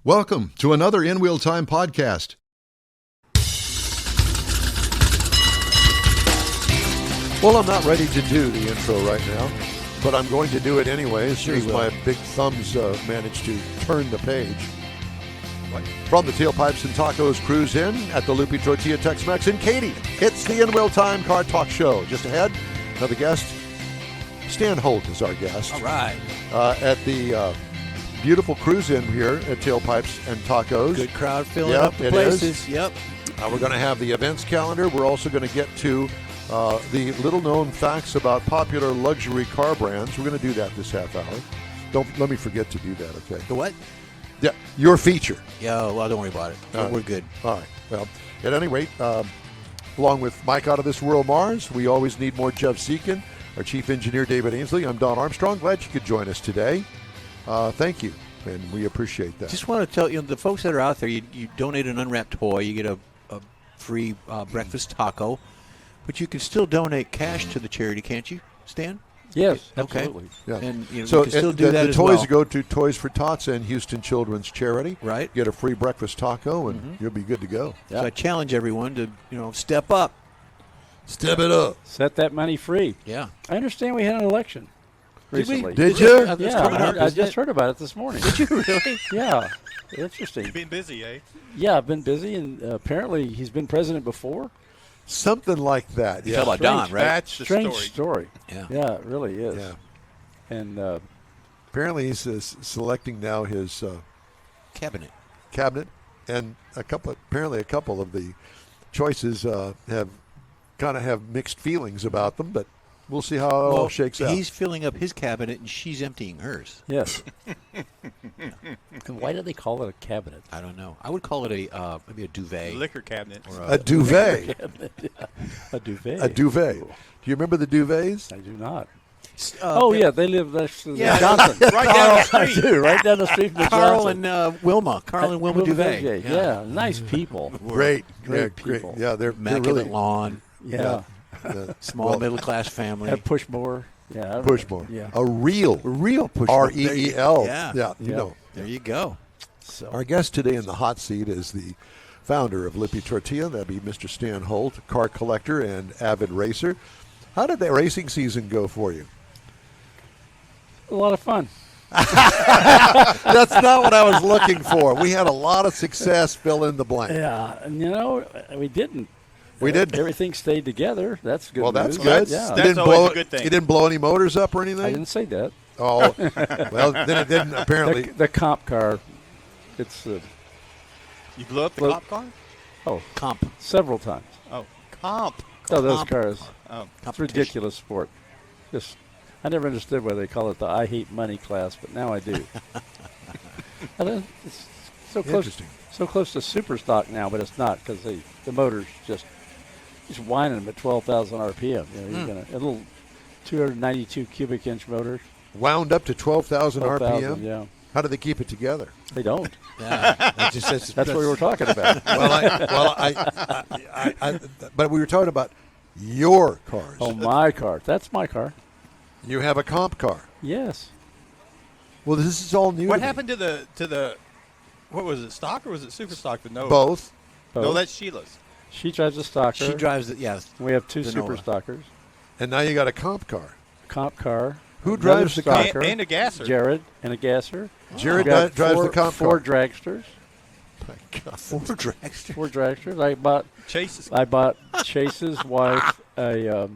Welcome to another In Wheel Time podcast. Well, I'm not ready to do the intro right now, but I'm going to do it anyway as soon as my big thumbs manage to turn the page. From the Tailpipes and Tacos cruise in at the Lupe Tortilla Tex-Mex in Katy. It's the In Wheel Time Car Talk Show. Just ahead, another guest. Stan Holt is our guest. All right. At the beautiful cruise in here at Tailpipes and Tacos. Good crowd filling up the places. Yep. We're going to have the events calendar. We're also going to get to the little-known facts about popular luxury car brands. We're going to do that this half hour. Don't let me forget to do that, okay? The what? Yeah, your feature. Yeah, well, don't worry about it. We're good. All right. Well, at any rate, along with Mike out of this world, Mars, we always need more Jeff Seekin, our chief engineer, David Ainsley. I'm Don Armstrong. Glad you could join us today. Thank you, and we appreciate that. Just want to tell the folks that are out there, you donate an unwrapped toy, you get a free breakfast taco, but you can still donate cash to the charity, can't you, Stan? Yes, okay. Absolutely. Yeah. And So you can still do that the as toys well. go to Toys for Tots and Houston Children's Charity. Right. Get a free breakfast taco, and you'll be good to go. So I challenge everyone to step up. Step it up. Set that money free. Yeah. I understand we had an election recently. Did you? Yeah, I just heard about it this morning. Did you really? Yeah. Interesting. You've been busy, eh? Yeah, I've been busy, and apparently he's been president before. Something like that. You Yeah. talk about Don, right? That's the Strange story. story. Yeah. Yeah, it really is. Yeah. And Apparently he's selecting now his Cabinet. cabinet, and apparently a couple of the choices have mixed feelings about them, but we'll see how it all shakes out. He's filling up his cabinet, and she's emptying hers. yes. And why do they call it a cabinet? I don't know. I would call it maybe a duvet. Liquor cabinet. Or A duvet. A duvet. A duvet. Do you remember the duvets? I do not. Oh, yeah, they live next to Yeah. Johnson. Right down the I street. do, right down the street from the Carl Johnson. and Wilma. Carl and Wilma Duvet. Yeah, nice people. Great. Great Yeah, people. Yeah, they're Immaculate really lawn. Yeah. Small middle-class family. Have Pushmore. Yeah. Pushmore. Yeah. A real push. REEL. Yeah. Yeah. Yeah. There you go. So Our guest today in the hot seat is the founder of Lupe Tortilla. That'd be Mr. Stan Holt, car collector and avid racer. How did that racing season go for you? a lot of fun. That's not what I was looking for. We had a lot of success, fill in the blank. Yeah, and we didn't. We didn't. Everything stayed together. That's good. Well, that's news. good. Yeah. You didn't always blow, a good thing. You didn't blow any motors up or I anything? didn't say that. Oh, well, then it didn't apparently. The comp car, it's You blew up the Well- cop car? Comp. several times. Oh, comp. Oh, those Comp. cars. Oh, It's Competition. ridiculous sport. Just, I never understood why they call it the I hate money class, but now I do. It's so close, Interesting. so close to super stock now, but it's not because the motor's just whining them at 12,000 RPM. You're gonna a little 292 cubic inch motor. Wound up to 12,000 RPM? Yeah, How do they keep it together? they don't. Yeah. That's what we were talking about. But we were talking about your cars. Oh, my car. That's my car. You have a comp car. Yes. Well, this is all new. what to me. happened to the what was it, stock or was it super stock? The Nova? Both. No, that's Sheila's. She drives a stocker. She drives it, yeah. We have two the super Nova. stockers. And now you got a comp car. Comp car. Who another drives the comp? stocker, And a gasser. Jared and a gasser. Jared We got drives the comp four car. dragsters. Four dragsters. Four dragsters. Chase's. I bought Chase's wife a.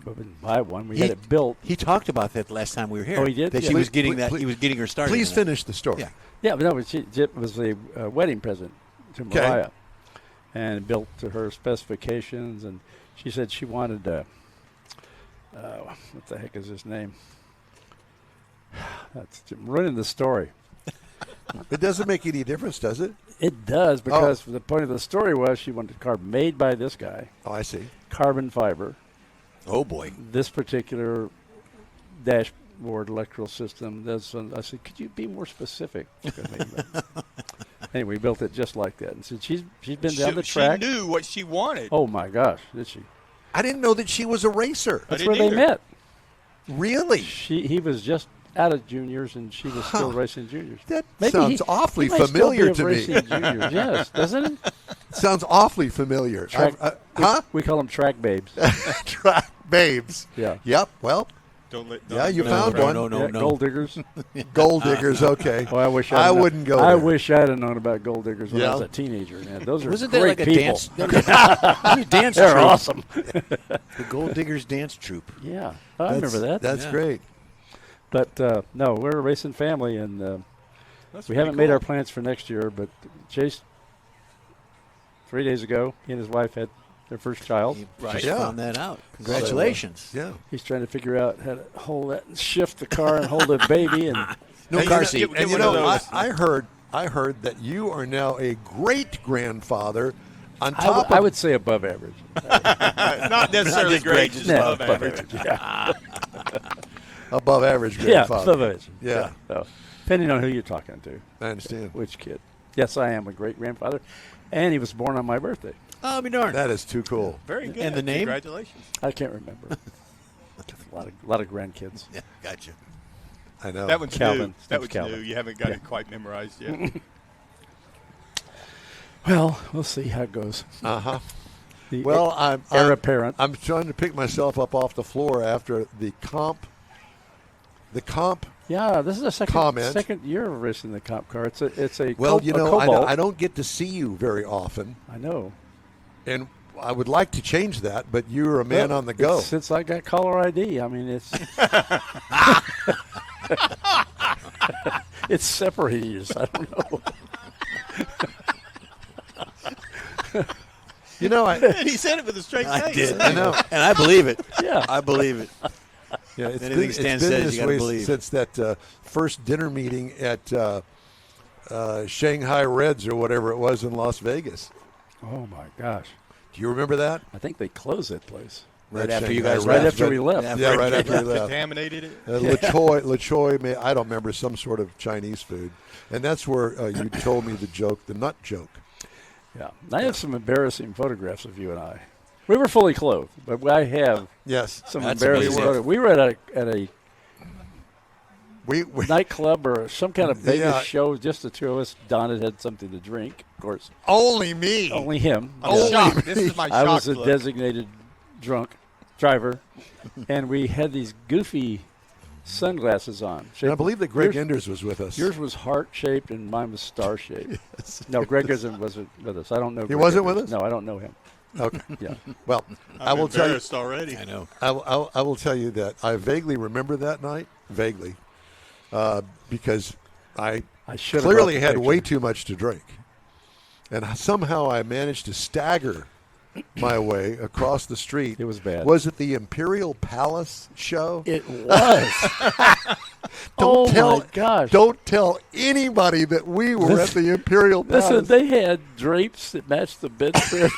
We didn't buy one. We had it built. He talked about that the last time we were here. Oh, he did? That Yeah. she was Please- getting that. please- He was getting her started. Please in that. finish the story. Yeah. Yeah, but no, it was a wedding present to Okay. Mariah, and built to her specifications. And she said she wanted what the heck is his name? That's ruining the story. It doesn't make any difference, does it? It does, because the point of the story was she wanted a car made by this guy, Oh, I see. carbon fiber. Oh boy. This particular dashboard electrical system. I said, could you be more specific? Anyway, we built it just like that. And so she's been down the track. She knew what she wanted. Oh my gosh, did she? I didn't know that she was a racer. I That's where didn't they either. met. Really? He was just out of juniors, and she was still racing juniors. That Maybe sounds awfully he might familiar to still be me. racing juniors, yes, doesn't it? Sounds awfully familiar. Track, Huh? We call them track babes. Track babes. Yeah. Yep. Well, Don't yeah, you go found there. one. No. Gold diggers. Gold diggers. Okay. Oh, I wish I wouldn't go I there. wish I'd have known about gold diggers when I Yeah. was a teenager. Man, those are Wasn't there great like a people. dance? There was a dance They're troupe. awesome. The Gold Diggers dance troupe. Yeah, I remember that. That's Yeah. great. But no, we're a racing family, and That's we pretty haven't made cool. our plans for next year. But Chase, 3 days ago, he and his wife had their first child. You Right. just Yeah. found that out. Congratulations. Yeah. He's trying to figure out how to hold that, and shift the car, and hold the baby. And No And car you know- seat. And you one of know, those. I heard that you are now a great grandfather. On I top I of would say above average. Not necessarily just great, great, just No, above average. Yeah, above average yeah, grandfather. above average. Yeah. So, depending on who you're talking to, I understand. which kid. Yes, I am a great grandfather, and he was born on my birthday. I'll be darned. That is too cool. Very good. And the name? Congratulations. I can't remember. a lot of grandkids. Yeah, gotcha. I know. That one's Calvin. new. That Steve's one's Calvin. new. You haven't got Yeah. it quite memorized yet. Well, we'll see how it goes. Uh-huh. The Well, I'm heir apparent. I'm trying to pick myself up off the floor after the comp. Yeah, this is the Comment. second year of racing the comp car. It's a Well, a you know, Cobalt. I don't get to see you very often, I know. and I would like to change that, but you're a man Well, on the go. Since I got caller ID, I mean it's it's separated us. I don't know. You know, And he said it with a straight face. I did. I know. And I believe it. Yeah. I believe it. Yeah, it's Anything been, Stan it's been says, this you gotta way believe. since that first dinner meeting at Shanghai Reds or whatever it was in Las Vegas. Oh my gosh! Do you remember that? I think they closed that place Right That after you Shanghai guys right Reds, after we left. Yeah, right after we left. Contaminated it. LaChoy, I don't remember, some sort of Chinese food. And that's where you told me the nut joke. Yeah, I have some embarrassing photographs of you and I. We were fully clothed, but I have Yes. some That's embarrassing amazing. photos. We were at a We nightclub or some kind of Vegas Yeah. show, just the two of us. Don had something to drink, of course. only me. Only him. I'm Yeah. shocked. This is my I shock was a look. designated drunk driver, and we had these goofy sunglasses on. And I believe that Greg Yours- Enders was with us. Yours was heart-shaped, and mine was star-shaped. No, Greg wasn't with us. I don't know. He Greg wasn't with Enders. us? No, I don't know him. Okay. Yeah. Well, I I'm will tell you. embarrassed already. I know. I will tell you that I vaguely remember that night, vaguely, because I I should clearly had way too much to drink, and somehow I managed to stagger my way across the street. It was bad. Was it the Imperial Palace show? It was. Don't oh tell, my gosh! Don't tell anybody that we were at the Imperial Palace. Listen, they had drapes that matched the bedspread.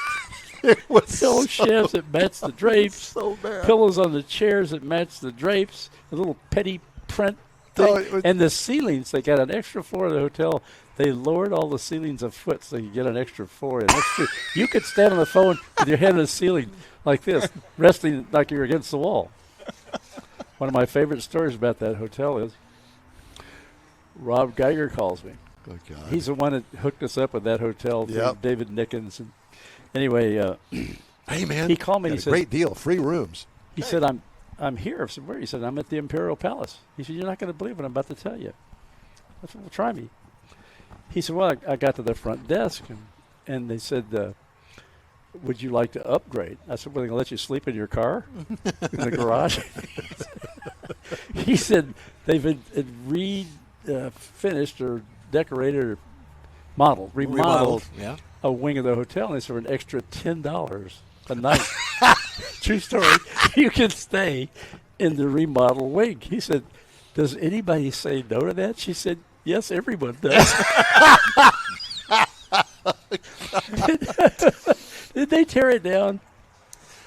It was Pillow shafts that matched the drapes. so bad. Pillows on the chairs that matched the drapes. A little petty print thing. Oh, it was- And the ceilings, they got an extra floor of the hotel. They lowered all the ceilings a foot so you could get an extra floor. And you could stand on the phone with your head on the ceiling like this, resting like you're against the wall. One of my favorite stories about that hotel is Rob Geiger calls me. Oh, God. He's the one that hooked us up with that hotel through Yep. David Nickens. And anyway, Hey, man. he called me and got he a says, great deal, free rooms. he said, I'm here. I said, where? He said, I'm at the Imperial Palace. He said, you're not going to believe what I'm about to tell you. I said, well, try me. He said, well, I got to the front desk, and they said, would you like to upgrade? I said, well, they're going to let you sleep in your car in the garage? He said, they've finished or decorated or remodeled Yeah. a wing of the hotel, and they said for an extra $10 a night. True story. You can stay in the remodel wing. He said, does anybody say no to that? She said, yes, everyone does. Did they tear it down?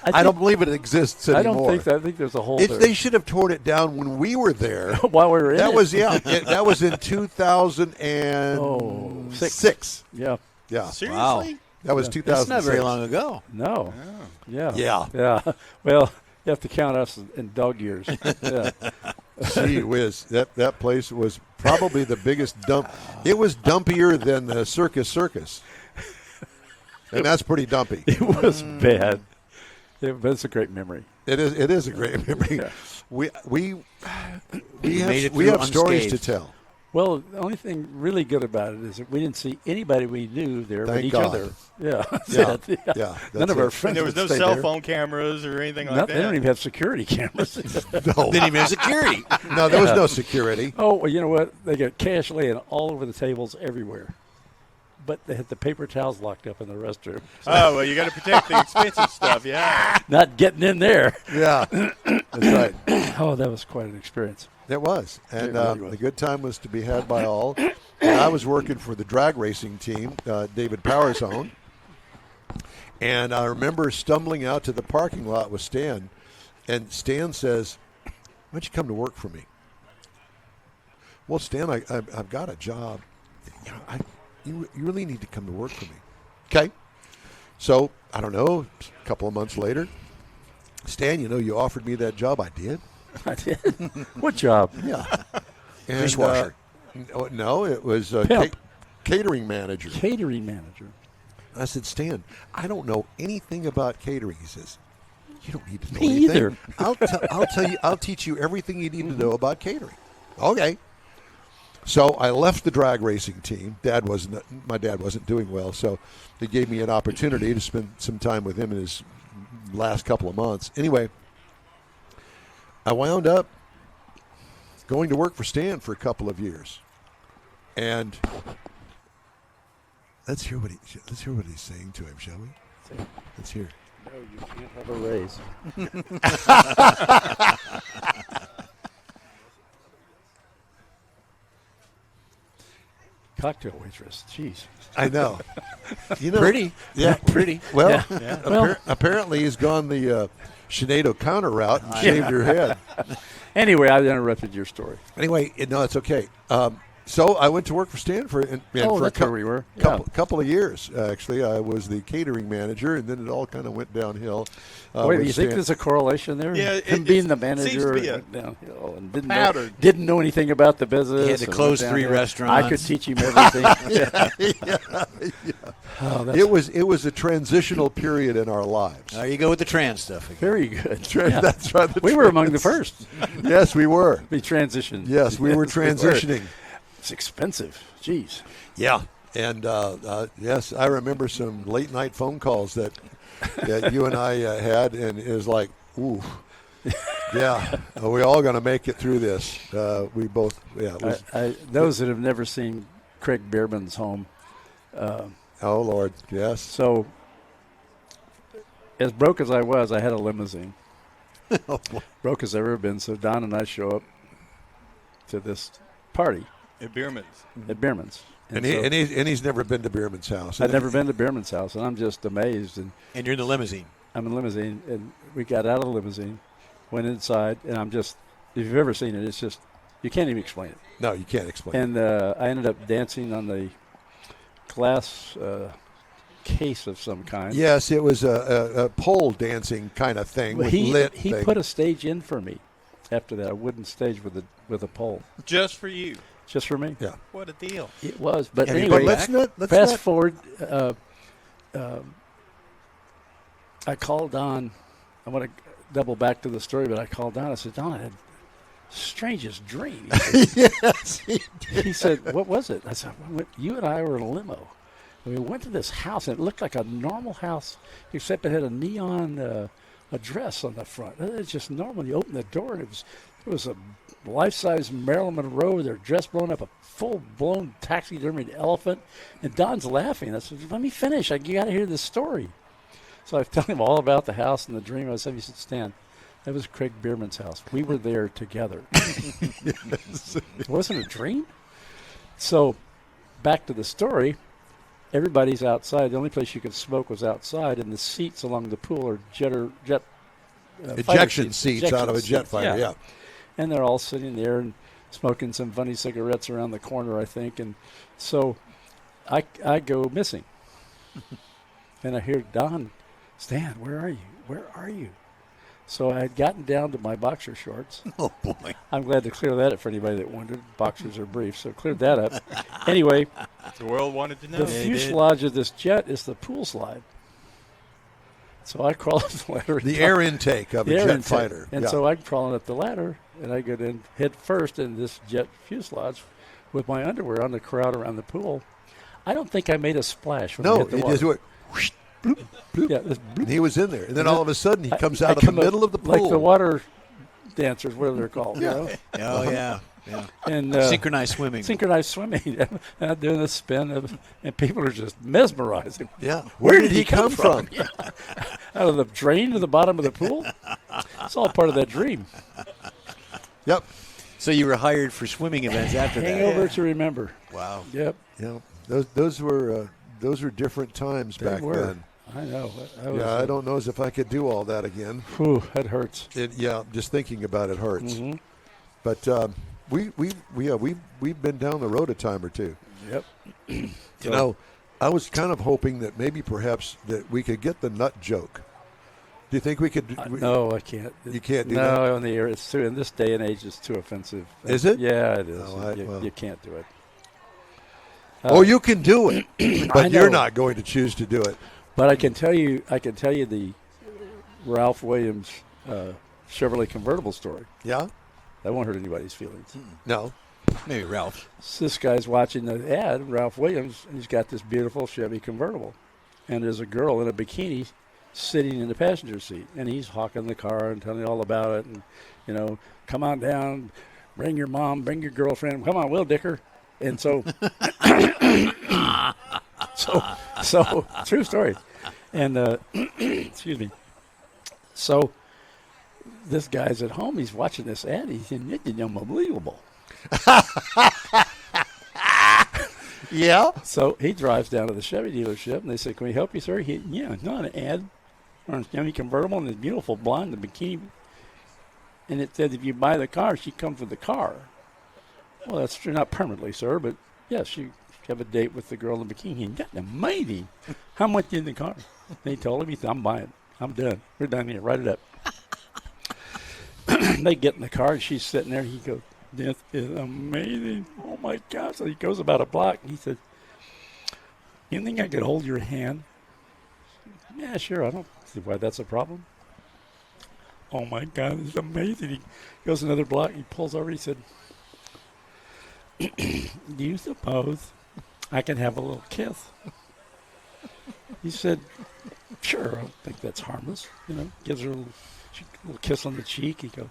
I don't believe it exists I anymore. don't think that. I think there's a hole there. They should have torn it down when we were there. While we were in That it. was that was in 2006. Yeah. Yeah, Seriously? that was 2006. That's not very long ago. No. Yeah. Yeah. Yeah. Well, you have to count us in dog years. Yeah. Gee whiz, that place was probably the biggest dump. It was dumpier than the Circus, and that's pretty dumpy. It was bad. It's a great memory. It is a great memory. Yeah. We made it have through stories to unscathed. tell. Well, the only thing really good about it is that we didn't see anybody we knew there but Thank each God. other. Yeah. That's Yeah. it. Yeah, None that's of our it. friends And there was would no stay cell there. phone cameras or anything like No, that. they don't even have security cameras. No, Didn't even have security. no, there was no security. Oh, well, you know what? They got cash laying all over the tables everywhere. But they had the paper towels locked up in the restroom. Oh, well, you got to protect the expensive stuff, yeah. Not getting in there. Yeah, that's right. Oh, that was quite an experience. It was, and It really was. the good time was to be had by all. And I was working for the drag racing team, David Power's own, and I remember stumbling out to the parking lot with Stan, and Stan says, "Why don't you come to work for me?" Well, Stan, I've got a job. You really need to come to work for me. Okay. So, I don't know, a couple of months later, Stan, you offered me that job. I did. I did. What job? Yeah. And, Dishwasher. No, it was Pimp. catering manager. Catering manager. I said, Stan, I don't know anything about catering. He says, you don't need to know Me anything. either. I'll tell you. I'll teach you everything you need to know about catering. Okay. So I left the drag racing team. My dad wasn't doing well, so they gave me an opportunity to spend some time with him in his last couple of months. Anyway, I wound up going to work for Stan for a couple of years, and let's hear what he's saying to him, shall we? Let's hear. No, you can't have a raise. Cocktail waitress. Jeez. I know. Pretty. Yeah, Pretty. Well, Well- apparently he's gone the Sinead O'Connor route and shaved her head. Anyway, I interrupted your story. Anyway, no, it's okay. So I went to work for Stanford, and for that's where we were. couple of years, actually. I was the catering manager, and then it all kind of went downhill. Wait, with you think Stan. there's a correlation there? Yeah, Him it being the seems manager to be went downhill and pattern. didn't know anything about the business. He had to and close went 3 downhill. restaurants. I could teach him everything. Oh, that's It was a transitional period in our lives. There you go with the trans stuff again. very good. Yeah. That's right. the We were among the first. Yes, we were. We transitioned. Yes, we were transitioning. It's expensive. Jeez. Yeah, and yes, I remember some late night phone calls that you and I had, and it was like, ooh, yeah, are we all going to make it through this? We both, yeah. It was, Those that have never seen Craig Bierman's home, oh Lord, yes. so as broke as I was, I had a limousine. Broke as I've ever been. So Don and I show up to this party At Bierman's. at Bierman's. And so he's never been to Bierman's house. I'd never been to Bierman's house, and I'm just amazed. And And you're in the limousine. I'm in a limousine, and we got out of the limousine, went inside, and I'm just, if you've ever seen it, it's just, you can't even explain it. No, you can't explain. And I ended up dancing on the glass case of some kind. Yes, it was a pole dancing kind of thing with lit he thing. put a stage in for me after that, a wooden stage with a pole, Just for you. just for me. Yeah. What a deal. It was, but Have you anyway, been let's not fast forward. I called Don. I want to double back to the story, but I called Don. I said, Don, I had the strangest dream. Yes, He said, what was it? I said, you and I were in a limo. And we went to this house, and it looked like a normal house, except it had a neon address on the front. It's just normal. You open the door, and it was a life-size Marilyn Monroe with her dress blown up, a full-blown taxidermied elephant. And Don's laughing. I said, let me finish. You got to hear this story. So I was telling him all about the house and the dream. I said, he said, Stan, that was Craig Bierman's house. We were there together. It wasn't a dream? So back to the story. Everybody's outside. The only place you could smoke was outside, and the seats along the pool are jet ejection seats out of a jet fighter. Yeah. And they're all sitting there and smoking some funny cigarettes around the corner, I think. And so I go missing. And I hear Don, Stan, where are you? Where are you? So I had gotten down to my boxer shorts. Oh, boy. I'm glad to clear that up for anybody that wondered. Boxers are brief, so cleared that up. Anyway, The world wanted to know. the fuselage of this jet is the pool slide. So I crawl up the ladder. The air intake of a jet fighter. And so I'm crawling up the ladder, and I get in head first in this jet fuselage with my underwear on the crowd around the pool. I don't think I made a splash when I hit the water. Just went whoosh, bloop, bloop, Yeah, this and he was in there. And then all of a sudden he comes I out of the come up middle of the pool. like the water dancers, whatever they're called. You know? Oh, yeah. Yeah. And Synchronized swimming. synchronized swimming. And I'm doing a spin, and people are just mesmerizing. Yeah. Where did he come from? Out of the drain to the bottom of the pool. It's all part of that dream. Yep. So you were hired for swimming events after that. Hangover to remember. Wow. Yep. Yeah. Those were different times They back were. then. I know. I don't know as if I could do all that again. Whew, that hurts. Just thinking about it hurts. Mm-hmm. But we've been down the road a time or two. Yep. You know, I was kind of hoping that maybe perhaps that we could get the nut joke. Do you think we could? No, I can't. You can't do that? No, on the air. It's too. In this day and age, it's too offensive. Is it? Yeah, it is. Oh, You can't do it. You can do it, but you're not going to choose to do it. But I can tell you the Ralph Williams Chevrolet convertible story. Yeah? That won't hurt anybody's feelings. No. Maybe Ralph. So this guy's watching the ad, Ralph Williams, and he's got this beautiful Chevy convertible. And there's a girl in a bikini sitting in the passenger seat. And he's hawking the car and telling you all about it. And, you know, come on down, bring your mom, bring your girlfriend. Come on, we'll dick her. And so, so true story. And, excuse me. So this guy's at home. He's watching this ad. He's saying, it's unbelievable. Yeah? So he drives down to the Chevy dealership, and they say, can we help you, sir? It's not an ad on a Chevy convertible, and this beautiful blonde in the bikini. And it said, if you buy the car, she comes with the car. Well, that's true, not permanently, sir, but yes, you have a date with the girl in the bikini. That's amazing. How much in the car? And he told him, he said, I'm buying. I'm done. We're done here. Write it up. They get in the car, and she's sitting there. He goes, this is amazing. Oh, my God. So he goes about a block, and he says, you think I could hold your hand? Yeah, sure. I don't see why that's a problem. Oh, my God. This is amazing. He goes another block. He pulls over. He said, do you suppose I can have a little kiss? He said, sure, I don't think that's harmless. You know, gives her a little kiss on the cheek. He goes,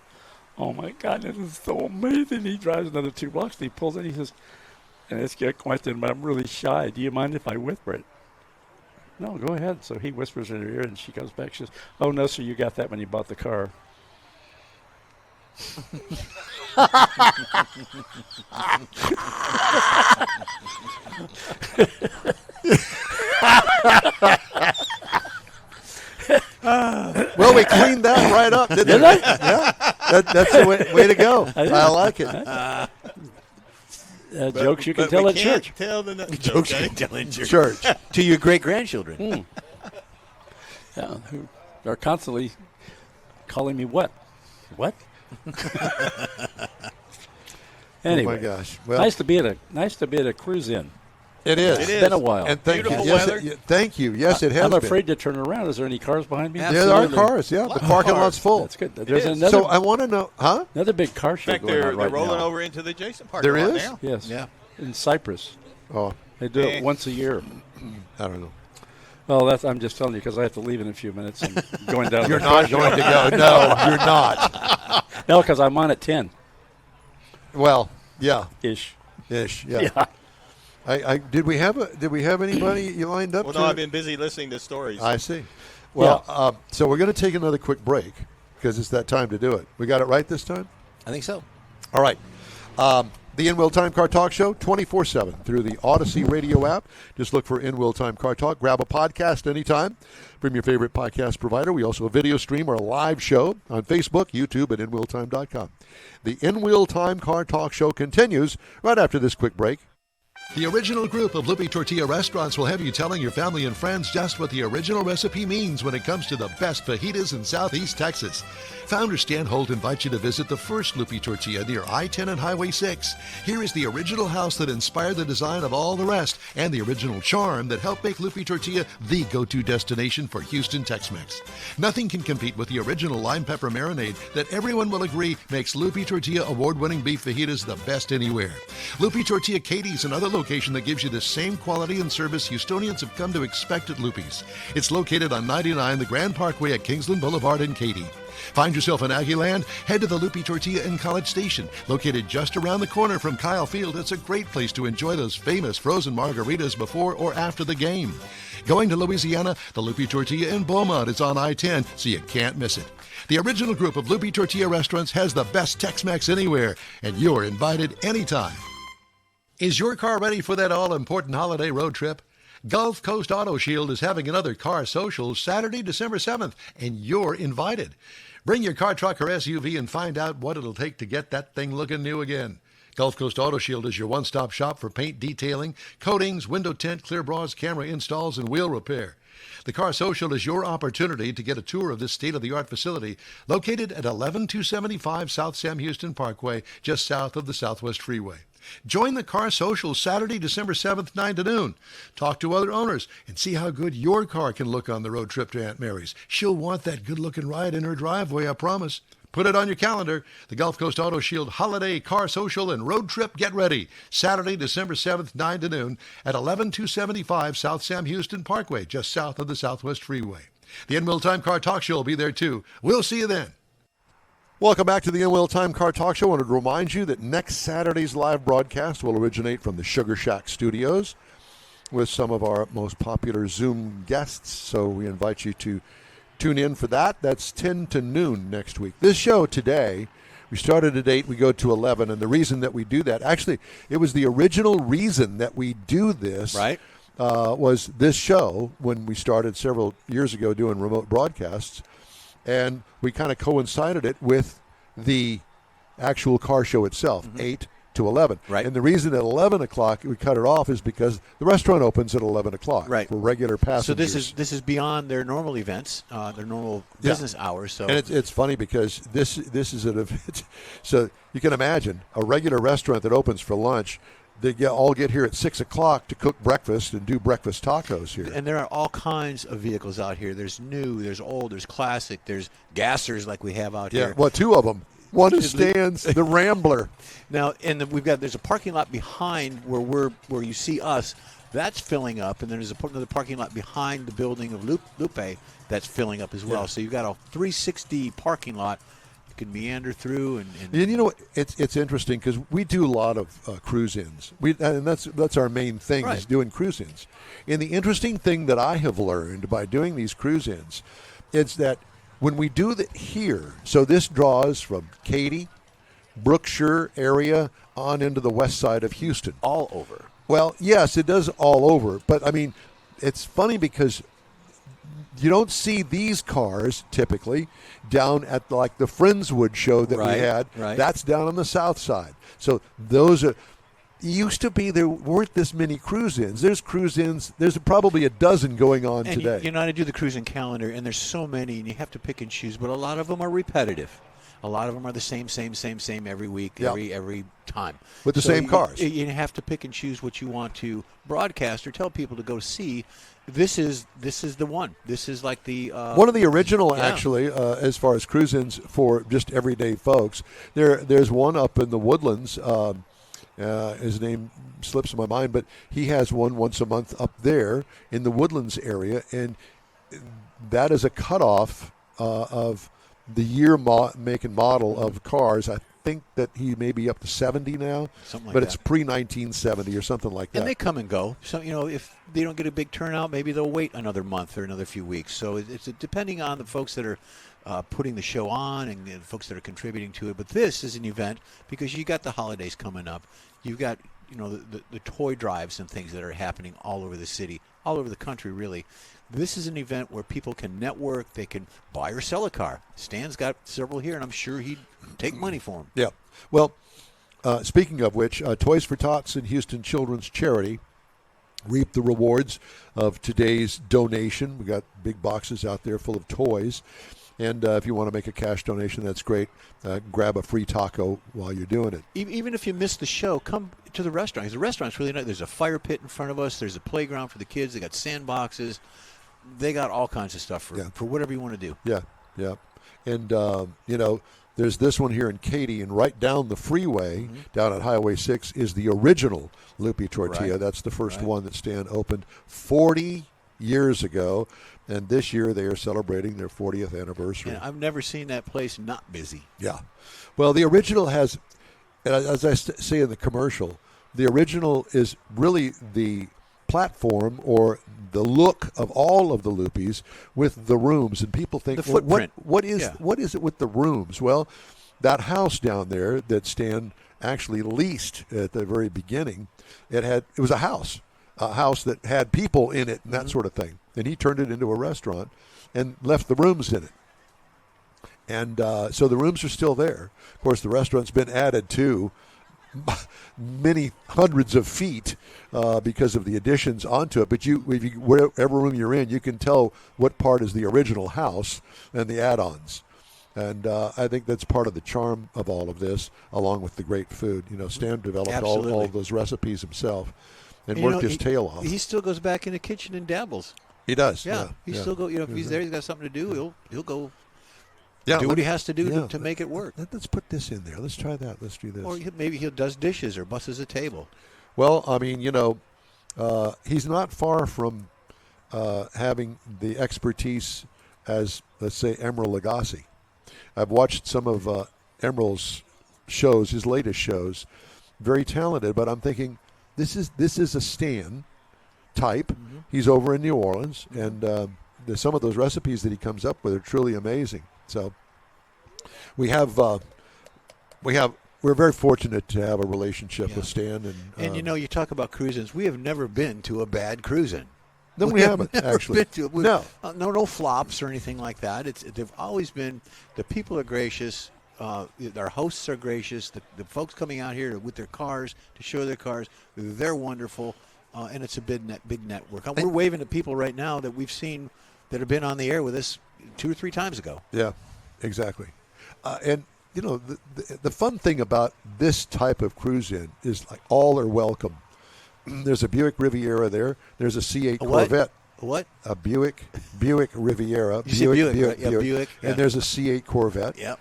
oh, my God, this is so amazing. He drives another 2 blocks. And he pulls in. He says, and it's a question, but I'm really shy. Do you mind if I whisper it? No, go ahead. So he whispers in her ear, and she comes back. She says, oh, no, sir, you got that when you bought the car. Well, we cleaned that right up, didn't we? Yeah. That's the way to go. I like it. Jokes you can tell at church. Tell the Jokes you can tell in church. To your great-grandchildren. Yeah, who are constantly calling me what? What? Anyway, Oh my gosh! Well, nice to be at a cruise in. it is. It's been a while. And thank Beautiful you. Yes, weather. thank you. Yes, it has I'm been. afraid to turn around. Is there any cars behind me? There are cars. Yeah, the parking lot's full. That's good. There's is. another So I want to know, huh? another big car In show fact, going they're on right rolling now. over into the adjacent parking There lot is? now. Yes. Yeah. In Cyprus. Oh, They do it And- once a year. I don't know. Well, I'm just telling you because I have to leave in a few minutes. And going down. You're not going to go. No, you're not. No, because I'm on at 10 Well, yeah, ish. ish. Yeah. Did we have anybody you lined up? Well, to? no, I've been busy listening to stories. I see. Well, so we're going to take another quick break because it's that time to do it. We got it right this time? I think so. All right. The In-Wheel Time Car Talk Show, 24/7 through the Odyssey radio app. Just look for In-Wheel Time Car Talk. Grab a podcast anytime from your favorite podcast provider. We also video stream our live show on Facebook, YouTube, and InWheelTime.com. The In-Wheel Time Car Talk Show continues right after this quick break. The original group of Lupe Tortilla restaurants will have you telling your family and friends just what the original recipe means when it comes to the best fajitas in Southeast Texas. Founder Stan Holt invites you to visit the first Lupe Tortilla near I-10 and Highway 6. Here is the original house that inspired the design of all the rest and the original charm that helped make Lupe Tortilla the go-to destination for Houston Tex-Mex. Nothing can compete with the original lime pepper marinade that everyone will agree makes Lupe Tortilla award-winning beef fajitas the best anywhere. Lupe Tortilla Katie's another location that gives you the same quality and service Houstonians have come to expect at Lupe's. It's located on 99 the Grand Parkway at Kingsland Boulevard in Katy. Find yourself in Aggieland? Head to the Lupe Tortilla in College Station. Located just around the corner from Kyle Field, it's a great place to enjoy those famous frozen margaritas before or after the game. Going to Louisiana, the Lupe Tortilla in Beaumont is on I-10, so you can't miss it. The original group of Lupe Tortilla restaurants has the best Tex-Mex anywhere, and you're invited anytime. Is your car ready for that all-important holiday road trip? Gulf Coast Auto Shield is having another car social Saturday, December 7th, and you're invited. Bring your car, truck, or SUV and find out what it'll take to get that thing looking new again. Gulf Coast Auto Shield is your one-stop shop for paint detailing, coatings, window tint, clear bras, camera installs, and wheel repair. The Car Social is your opportunity to get a tour of this state-of-the-art facility located at 11275 South Sam Houston Parkway, just south of the Southwest Freeway. Join the Car Social Saturday, December 7th, 9 to noon. Talk to other owners and see how good your car can look on the road trip to Aunt Mary's. She'll want that good-looking ride in her driveway, I promise. Put it on your calendar. The Gulf Coast Auto Shield Holiday Car Social and Road Trip Get Ready. Saturday, December 7th, 9 to noon at 11275 South Sam Houston Parkway, just south of the Southwest Freeway. The In Wheel Time Car Talk Show will be there too. We'll see you then. Welcome back to the In Wheel Time Car Talk Show. I wanted to remind you that next Saturday's live broadcast will originate from the Sugar Shack Studios with some of our most popular Zoom guests. So we invite you to tune in for that. That's 10 to noon next week. This show today, we started at 8, we go to 11, and the reason that we do that, actually, it was the original reason that we do this, Right. Was this show when we started several years ago doing remote broadcasts, and we kind of coincided it with the actual car show itself, 8 to 11. Right. And the reason at 11 o'clock we cut it off is because the restaurant opens at 11 o'clock Right. for regular passengers. So this is beyond their normal events, their normal business hours. So And it's funny because this is an event. So you can imagine a regular restaurant that opens for lunch. They all get here at 6 o'clock to cook breakfast and do breakfast tacos here. And there are all kinds of vehicles out here. There's new, there's old, there's classic, there's gassers like we have out here. Well, two of them. One is Stan's, the Rambler. Now, there's a parking lot behind where you see us. That's filling up, and then there's another parking lot behind the building of Lupe that's filling up as well. Yeah. So you've got a 360 parking lot you can meander through. And you know what? It's interesting because we do a lot of cruise-ins. And that's our main thing Right. is doing cruise-ins. And the interesting thing that I have learned by doing these cruise-ins is that when we do that here, so this draws from Katy, Brookshire area on into the west side of Houston. all over. Well, yes, it does all over. But, I mean, it's funny because you don't see these cars typically down at like the Friendswood show that we Right, had. right. That's down on the south side. So those are used to be there weren't this many cruise-ins. There's cruise-ins. There's probably a dozen going on And today. you know, I do the cruising calendar, and there's so many, and you have to pick and choose. But a lot of them are repetitive. A lot of them are the same every week, Yep. every time. With the same cars. You have to pick and choose what you want to broadcast or tell people to go see. This is the one. This is like the one of the original, yeah. actually, as far as cruise-ins for just everyday folks. There's one up in the Woodlands. His name slips my mind, but he has one once a month up there in the Woodlands area, and that is a cutoff of the year, make, and model of cars. I think that he may be up to 70 now, Something like but that. it's pre-1970 or something like that. And they come and go. So, if they don't get a big turnout, maybe they'll wait another month or another few weeks. So it's depending on the folks that are putting the show on and the folks that are contributing to it. But this is an event because you got the holidays coming up. You've got, the toy drives and things that are happening all over the city, all over the country, really. This is an event where people can network. They can buy or sell a car. Stan's got several here, and I'm sure he'd take money for them. Yeah. Well, Speaking of which, Toys for Tots and Houston Children's Charity reap the rewards of today's donation. We got big boxes out there full of toys. And if you want to make a cash donation, that's great. Grab a free taco while you're doing it. Even if you miss the show, come to the restaurant. 'Cause the restaurant's really nice. There's a fire pit in front of us. There's a playground for the kids. They got sandboxes. They got all kinds of stuff for whatever you want to do. Yeah, yeah. And, there's this one here in Katy, and right down the freeway, down at Highway 6, is the original Lupe Tortilla. Right. That's the first one that Stan opened 40 years ago. And this year they are celebrating their 40th anniversary. And I've never seen that place not busy. Yeah. Well, the original has, as I say in the commercial, the original is really the platform or the look of all of the Lupes with the rooms. And people think, The footprint. what is it with the rooms? Well, that house down there that Stan actually leased at the very beginning, it was a house that had people in it and that sort of thing. And he turned it into a restaurant and left the rooms in it. And so the rooms are still there. Of course, the restaurant's been added to many hundreds of feet because of the additions onto it. But wherever room you're in, you can tell what part is the original house and the add-ons. And I think that's part of the charm of all of this, along with the great food. Stan developed all of those recipes himself and worked his tail off. He still goes back in the kitchen and dabbles. He does. Yeah. Still go. If he's there, he's got something to do. He'll go. Yeah, do what he has to do to make it work. Let's put this in there. Let's try that. Let's do this. Or maybe he does dishes or busses a table. Well, I mean, he's not far from having the expertise as, let's say, Emeril Lagasse. I've watched some of Emeril's shows, his latest shows. Very talented, but I'm thinking this is a Stan type. He's over in New Orleans, and some of those recipes that he comes up with are truly amazing. So we're very fortunate to have a relationship with Stan. And you talk about cruisins. We have never been to a bad cruisin'. No, we haven't actually. No flops or anything like that. They've always been. The people are gracious. Our hosts are gracious. The folks coming out here with their cars to show their cars, they're wonderful. And it's a big network. We're waving at people right now that we've seen that have been on the air with us 2 or 3 times ago. Yeah, exactly. And the fun thing about this type of cruise-in is like all are welcome. There's a Buick Riviera there. There's a C8 Corvette. What? A Buick Riviera. Buick. Yeah. And there's a C8 Corvette. Yep.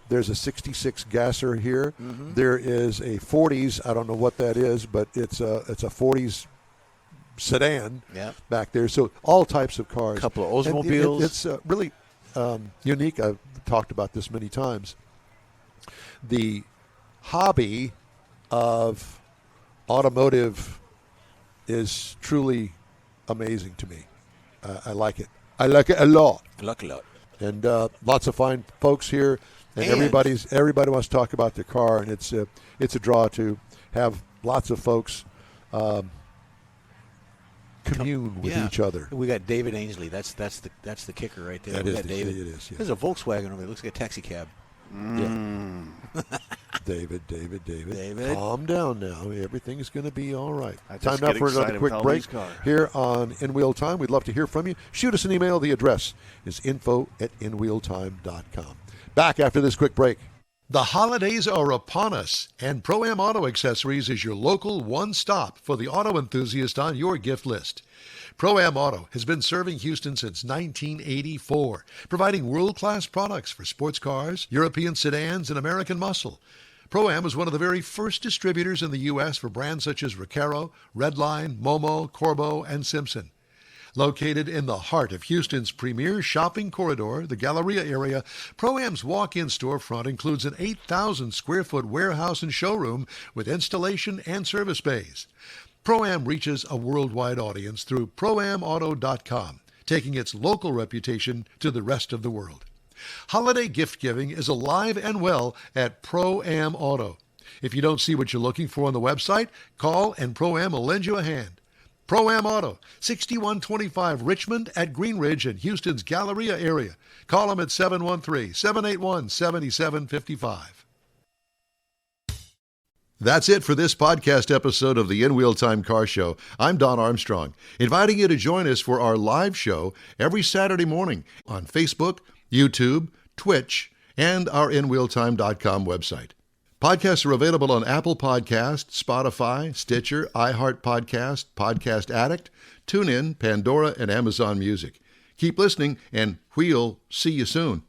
There's a 66 Gasser here. There is a 40s. I don't know what that is, but it's a 40s sedan back there. So all types of cars. A couple of Oldsmobiles. It's really unique. I've talked about this many times. The hobby of automotive is truly amazing to me. I like it. I like it a lot. And lots of fine folks here, and everybody wants to talk about their car, and it's a draw to have lots of folks commune with each other. We got David Ainsley. That's the kicker right there. David. It is. Yeah. There's a Volkswagen over there. It looks like a taxi cab. Yeah. David. Calm down now. Everything's going to be all right. Time now for another quick break here on In Wheel Time. We'd love to hear from you. Shoot us an email. The address is info@inwheeltime.com. Back after this quick break. The holidays are upon us, and Pro-Am Auto Accessories is your local one-stop for the auto enthusiast on your gift list. Pro-Am Auto has been serving Houston since 1984, providing world-class products for sports cars, European sedans, and American muscle. Pro-Am was one of the very first distributors in the U.S. for brands such as Recaro, Redline, Momo, Corbeau, and Simpson. Located in the heart of Houston's premier shopping corridor, the Galleria area, Pro-Am's walk-in storefront includes an 8,000-square-foot warehouse and showroom with installation and service bays. Pro-Am reaches a worldwide audience through ProAmAuto.com, taking its local reputation to the rest of the world. Holiday gift giving is alive and well at Pro-Am Auto. If you don't see what you're looking for on the website, call and Pro-Am will lend you a hand. Pro-Am Auto, 6125 Richmond at Green Ridge in Houston's Galleria area. Call them at 713-781-7755. That's it for this podcast episode of the In Wheel Time Car Show. I'm Don Armstrong, inviting you to join us for our live show every Saturday morning on Facebook, YouTube, Twitch, and our InWheelTime.com website. Podcasts are available on Apple Podcasts, Spotify, Stitcher, iHeart Podcast, Podcast Addict, TuneIn, Pandora, and Amazon Music. Keep listening, and we'll see you soon.